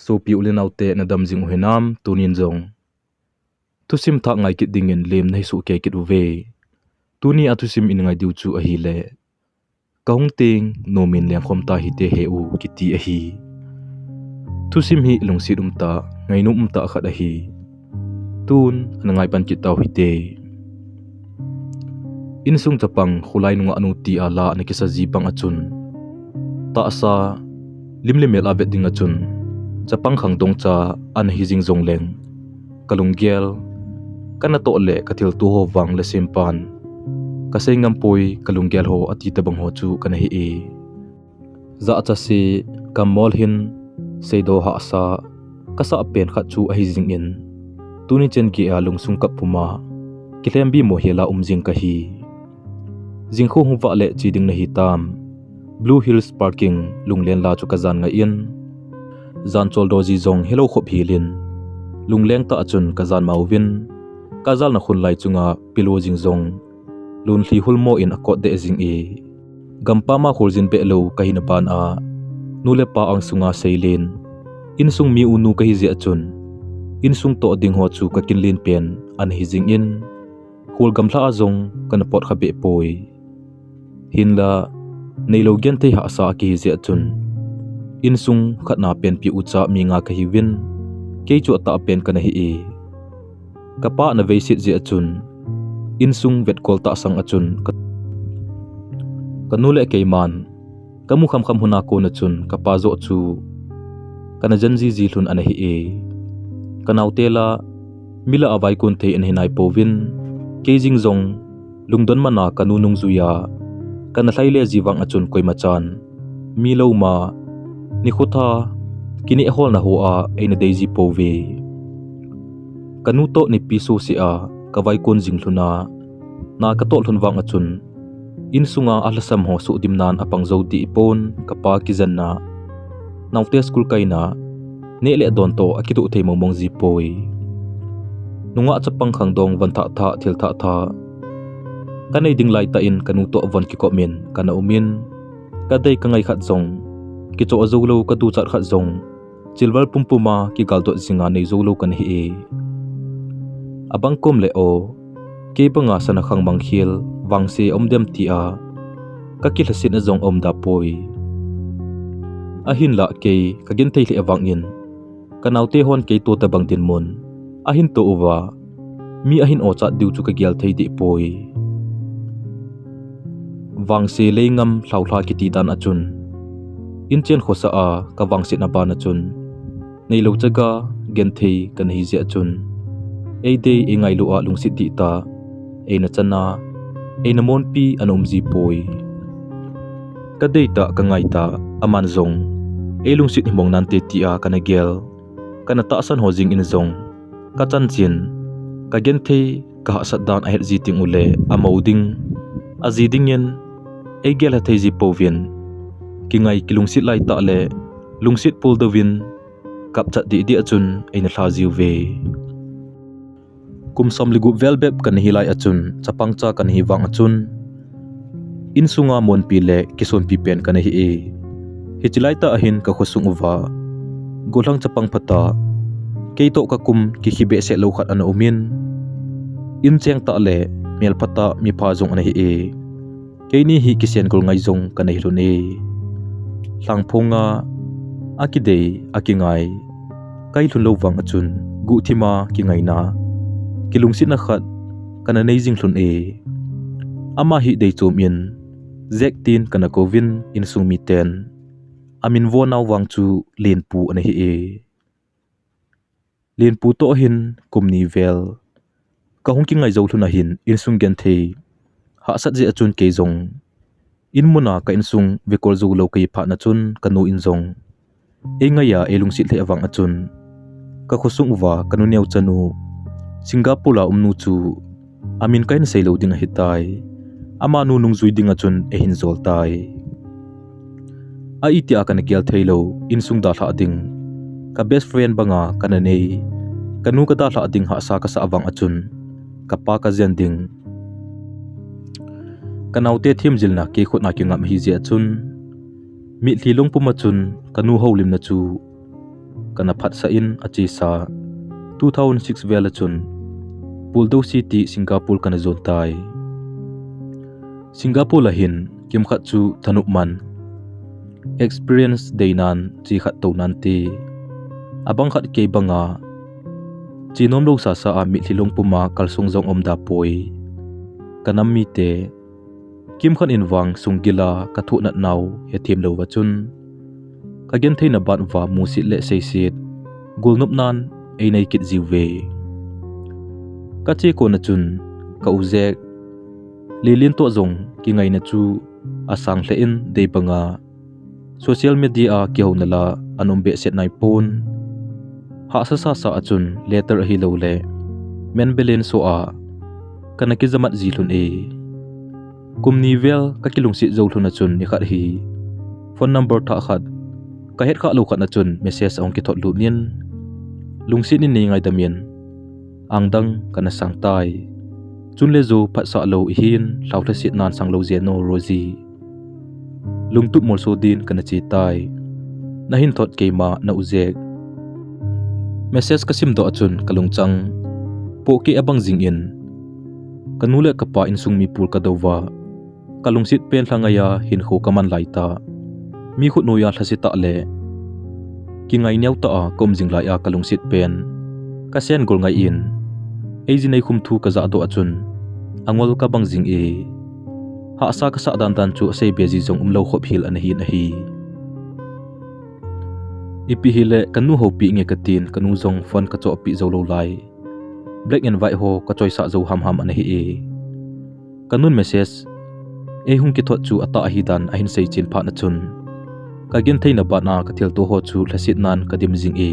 so pi ulin autte na damjing uhinam tunin jong tusim tha ngai kit dingin lem nei su ke kit uve tuni atusim in ngai diu chu a hi le kahung ting nomin leng khom ta hi te he u kiti a hi tusim hi lungsi ta ngai num ta khat a hi tun an ngai pan kit taw hi te in sung chapang khulai nunga anu ti ala ne kisa ji pang achun ta sa limlimel avet ding achun chapang khang dong cha an hi jing jong leng kalunggel kana to le kathil tu ho wang le simpan kasai ngam poi kalunggel ho ati tabang ho chu kana hi e za cha si kamol hin seido ha sa kasa pen kha chu a hi jing in tuni chen ki a lungsung kap puma kilem bi mo hela umjing ka hi jingkho hu wa le chiding na hi tam Blue Hills Parking lunglen la chu kazan nga in zan chol do ji jong hello khop hilin lungleng ta achun kazan mauwin kazal na khun lai chunga pilo jing jong lun hli hulmo in akot de jing e gampa ma khurjin be lo kahina pan a nule pa ang sunga seilin in sung mi unu ka hi je achun in sung to ding ho chu ka kinlin pen an hi jing in hul gamthla azong kana pot kha be poi hinla neilo gen te ha sa ki je achun in sung khatna pen pi ucha mi nga ka hi win ke chu ta pen kana hi e kapa na veisit je achun in sung vet kol ta sang achun kanule keiman kamu kham kham huna ko na chun kapa zo chu kana janji ji hlun ana hi e kanautela mila awai kun the in hinai povin kejing zong lungdon mana kanunung zuya kana thaile jiwang achun koimachan milo ma ni khotha kini hol na ho a eina deji pove kanuto ni piso si a kawai kon jingluna na ka tol thunwang achun in sunga ahlasam ho su dimnan apang zodi ipon kapa kizanna naute school kaina ne le don to akitu theimo mong ji poi nunga chapang khangdong wantha tha thil tha tha kanai ding lai ta in kanuto von ki komen kana umin kadai kangai khat zong ki cho azolo ka du chat khat zong chilwal pumpuma ki galdo zinga nei zolo kan hi e abang kom le o ke banga sana khang mang khil wangse omdem ti a ka ki hlasin azong omda poi ahin la ke kagin thei le awangin kanaute hon ke to tabang din mon ahin to uwa mi ahin o cha diu chu ka gyal thei di poi wangse leingam hlauhla ki ti dan achun inchen khosa a ka wangse na ba na chun nei lo chaga gen thei kan hi je achun ei de ingai lu a lungsit ti ta eina chana eina mon pi anom ji poi ka deita ka ngai ta aman zong e lungsit himong nan te ti a kana gel kana ta san ho jing in zong ka chan chin ka gen thei ka sat dan a het ji ting ule amauding aziding yen e gel ha thei ji povin ki ngai kilungsit lai ta le lungsit pul dawin kap chat di achun eina thla jiu ve kum samligu velbeb kan hilai achun chapangcha kan hi wang achun insunga mon pi le kison pi pen kan hi e hichilai ta ahin ka khosung uwa golang chapang phata keito ka kum ki khibe se lo khat an umin in cheng ta le mel phata mi pha jong an hi e keini hi kisen kol ngai jong kan hi lu ne hlangphonga akide akingai kai thun lo wang achun gu thima ki ngai na kilungsit na khat kana nei jing thlun e ama hi dei chomin zek tin kana kovin in sungmi ten amin vo naw wang chu len pu an hi e len pu to hin kumni vel ka hong ki ngai zo thluna hin in sung gen thei ha sat je achun ke zong in muna ka in sung vekol zo lo kai pha na chun kanu in zong e ngaya elungsit le awang achun ka khosung wa kanu neu chanu Singapore umnu chu amin kain seilo ding hitai ama nu nung zui ding achun e hin zol tai a itia kan gel thailo in sung da thla ding ka best friend banga kana nei kanu ka da thla ding ha sa ka sa awang achun ka pa ka zen ding kanaute thim jilna ke khotna ki ngam hi je achun mi thlilong puma chun kanu holim na chu kana phat sa in achi sa 2006 vela chun Puldo City Singapore kana zon tai Singapore la hin kim khat chu thanup man experience deinan chi khat to nan ti abang khat ke banga chinom lo sa a mi thlilong puma kalsung jong omda poi kanam mi te kim khan inwang sunggila ka thu nat naw he thim lo wachun kagen theina ban wa musit le seisit gulnup nan ei nei kit jiwe ka che ko na chun ka uzek lilin to zong ki ngai na chu asang hle in dei banga social media ki ho nala anombe set nai pon ha sa achun letter hi lo le men belen so a kana ki zamat zilun e kumni vel ka kilung si zolthuna chun ni khat hi phone number tha khat ka het kha lo khat na chun message ong ki thot lu nin lungsi ni nei ngai damien angdang kana sangtai chun le zo phat sa lo hin hlauthla sit nan sang lo zeno rozi lungtup mol so din kana chi tai na hin thot keima na uzek message kasim do achun kalungchang po ki abang jing in kanule kapa insung mi pul kadowa kalungsit pen hlangaya hin kho kaman laita mi khut noya thlasita le ki ngai nyau ta a kom jing lai a kalungsit pen ka sen gol ngai in eiji nei khum thu ka za do achun angol ka bang jing e ha sa ka sa dan dan chu sei bezi jong umlo khop hil an hi ipi hile kanu ho pi nge katin kanu jong phone ka cho pi zo lo lai black and white ho ka choi sa zo ham an hi e kanun message e hung ki thot chu ata hi dan ahin sei chin pha na chun ka gen theina ba na ka thil to ho chu hlasit nan ka dim jing e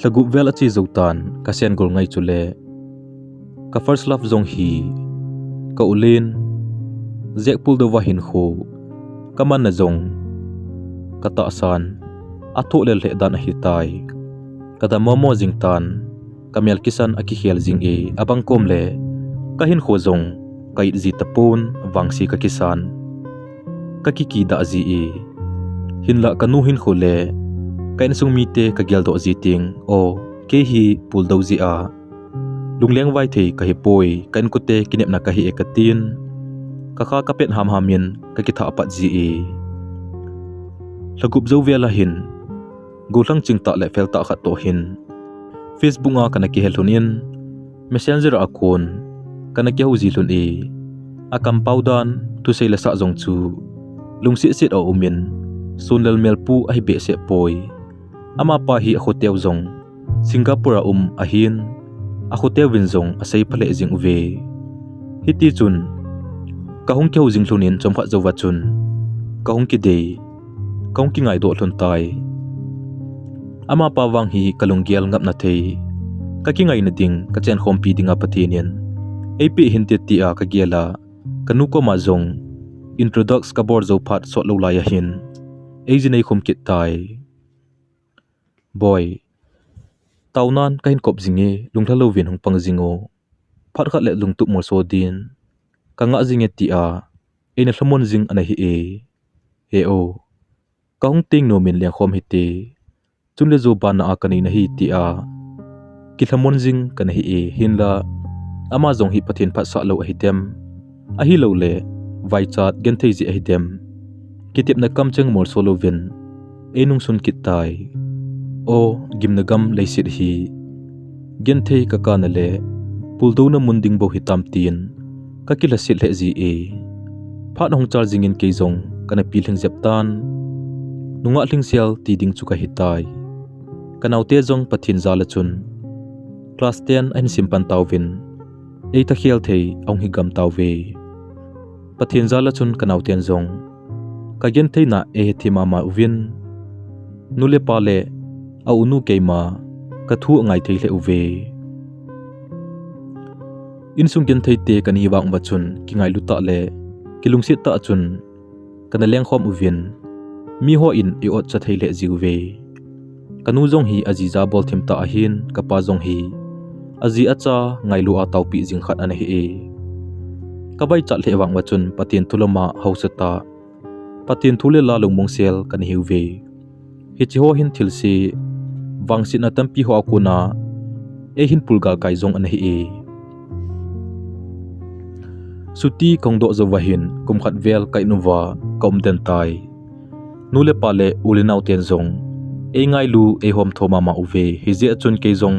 lagu vel achi zo tan ka sen gol ngai chu le ka first love zong hi ka ulin zek pul do wa hin kho kaman na zong kata san atho le le dan hi tai kada momo jingtan kamel kisan aki khial jing e abang kom le kahin kho zong kai ji tapon wangsi ka kisan ka ki da ji e hinla kanu hin kho le kain sung mi te ka gel do ji ting o ke hi pul do ji a lungleng vai thei ka hi poi kan ku te kinep na ka hi ekatin ka kha ka pet ham hamin ka ki tha apat ji e lagup zo vela hin gulang chingta le felta khat to hin Facebook nga kana ki helhunin messenger akon kana ki hozi lun e akam paudan tu sei la sa jong chu lungsi sit o umin sunlal melpu ai be se poi ama pa hi hotel zong Singapore ahin a hotel win zong asai phale jing uve hiti chun kahung ki hojing lunin chomkha zowa chun kahung ki dei kahung ki ngai do hlun tai ama pawang hi kalunggial ngap na thei ka ki ngai na ding ka chen khom pi dinga pathinian ap hinti ti a ka giala kanu ko ma zong introduce ka bor zo phat so lo la ya hin eji nei khom kit tai boy taunan kain kop jinge lungthla lo win hung pang jingo phat khat le lungtup mo so din ka nga jinge ti a ena hlamon jing ana hi e o kaung ting no min leng khom hi te chunle zo ban a kani na hi ti a ki hlamon jing kan hi e hinla ama jong hi pathin phat sa lo a hi tem a hi lo le vai chat gen thei ji a hi tem kitip na kam cheng mor solo win enung sun kit tai o gimna gam leisit hi gen thei ka kana le puldo na munding bo hi tam tin ka kila sil he ji e phat hong charging in ke jong kana pi thleng jep tan nunga tling sel ti ding chu ka hitai kanaute jong pathin zala chun class 10 an simpan tawin ei ta khial thei ong hi gam tawe pathin zala chun kanauten jong ka gen thei na e thima ma win nule pale a unu keima ka thu ngai thei le uve insung gen thei te kan hi wang ba chun ki ngai lu ta le kilungsit ta chun kana leng khom uvin mi ho in e ot cha thei le jiwe kanu jong hi aziza bol thim ta ahin kapa jong hi azi acha ngai lu a tau pi jing khat an hi e kabai chal le wang ba chun patin thulama hausata patin thule la lungmong sel kan hiwe hi chi ho hin thil si wangsit na tampi ho akuna hin pulgal kai zong an hi e suti kongdo zawahin kumkhat vel kai nuwa kom den tai nule pale ulinau ten zong ngai lu hom thoma ma uve hi je achun ke zong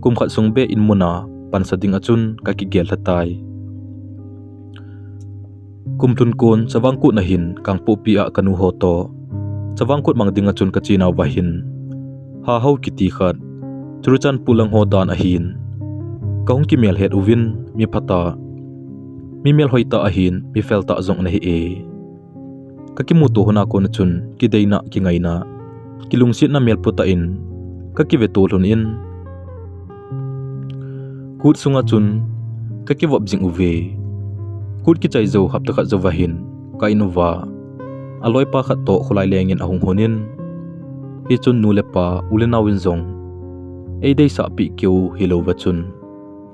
kumkhat sungbe in muna pansading achun ka ki gel hatai kumtun kon chawangku na hin kangpo pi a kanu ho to chawangkut mangding achun ka china wahin ha ho kiti khat churuchan pulang ho dan a hin kaung ki mel het uvin mi phata mi mel hoita a hin mi felta zong na hi e ka ki mutu hona kon chun ki deina ki ngaina kilungsit na mel puta in ka ki veto lun in kut sunga chun ka ki wap jing uve kut ki chai zo hapta khat zawahin ka inuwa aloi pa khat to khulai lengin ahung honin hi chun nule pa ulenawin zong dei sa pi keu hilo wachun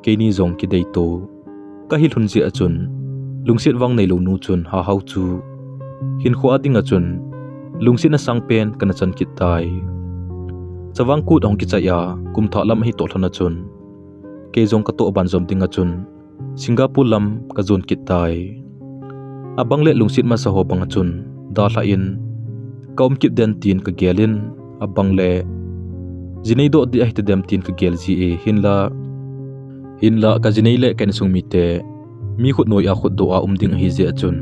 keini zong ki dei to ka hi hunji achun lungsit wang nei lo nu chun ha hau chu hin kho ading achun lungsit na sangpen kana chan kit tai chawang kut ong ki chaya kum tha lam hi to thona chun ke zong ka to ban zom tinga chun Singapore lam ka zon kit tai abangle lungsit ma sa ho bang chun da hla in kaum kip den tin ka gelin abangle jinei do di ahte dem tin ka gel ji e hinla ka jinei le kan sung mi te mi khut noi a khut do a umding hi je achun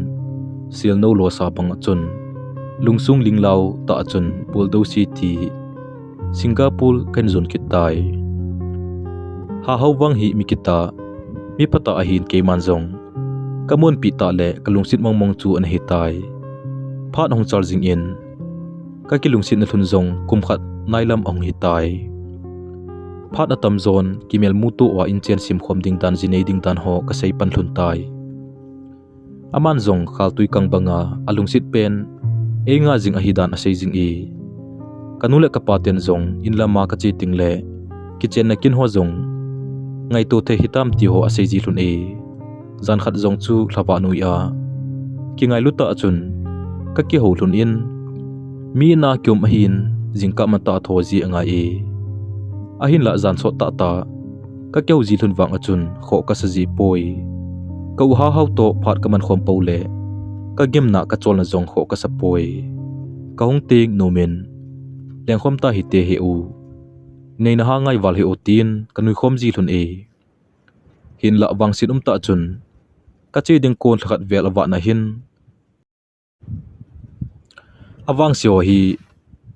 sil no lo sa bang achun lungsung linglaw ta achun buldo city Singapore kan zon kit tai ha hawang hi mikita mi pata ahin ke manzong kamon pi ta le kalungsit mongmong chu an hi tai phat hong charging in ka kilungsit na thunzong kumkhat nailam ong hi tai phat atam zon kimel mutu wa inchen sim khom ding dan jinei ding dan ho ka sei pan thun tai aman zong khaltui kang banga alungsit pen nga jing a hi dan a sei jing e kanule ka paten zong inlama ka chi tingle kitchen na kin ho zong ngai to the hitam ti ho asei ji lun e zan khat zong chu thlapa nui a ki ngai luta achun ka ki ho lun in mi na kyom ahin jingka mata tho ji anga e ahin la zan so ta ka keu ji lun wang achun kho ka sa ji poi ka ha hau to phat ka man khom pole ka gem na ka chol na zong kho ka sa poi ka hong ting no men leng khom ta hi te he u nei na ha ngai wal he otin kanui khom ji thun e hin la wangsin ta chun ka che ding kon thakhat vel awa na hin awang sio hi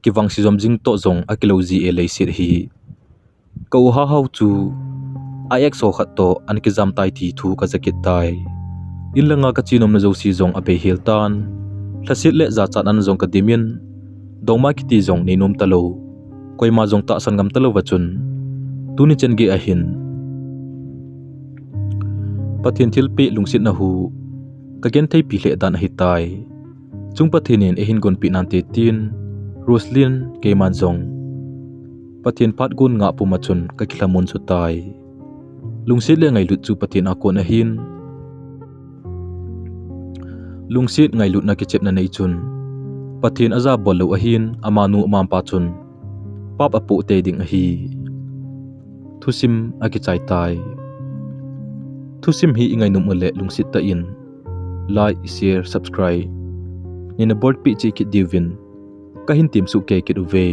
ki wang si zom jing to zong akilo ji e leisir hi ko ha hau chu aek so khat to an ki jam tai thi thu ka jakit tai inlanga ka chinom na zo si zong abe hil tan thasit le za chan an zong ka dimin dongma kiti zong neinom talo koima zong ta san gam talo wachun tuni chen ge ahin pathin thilpi lungsit na hu ka gen thei pi hle dan hi tai chung pathinin ehin gon pi nan te tin Roslyn ke man zong pathin phat gun nga pu machun ka khilamun chu tai lungsit le ngai lut chu pathin akon ahin lungsit ngai lut na ki chep na nei chun pathin aza bol lo ahin amanu amam pa chun pap apu te ding hi thusim aki chai tai thusim hi ingai num ule lungsit ta in like share subscribe nina board pi chi ki divin kahin tim su ke ki uve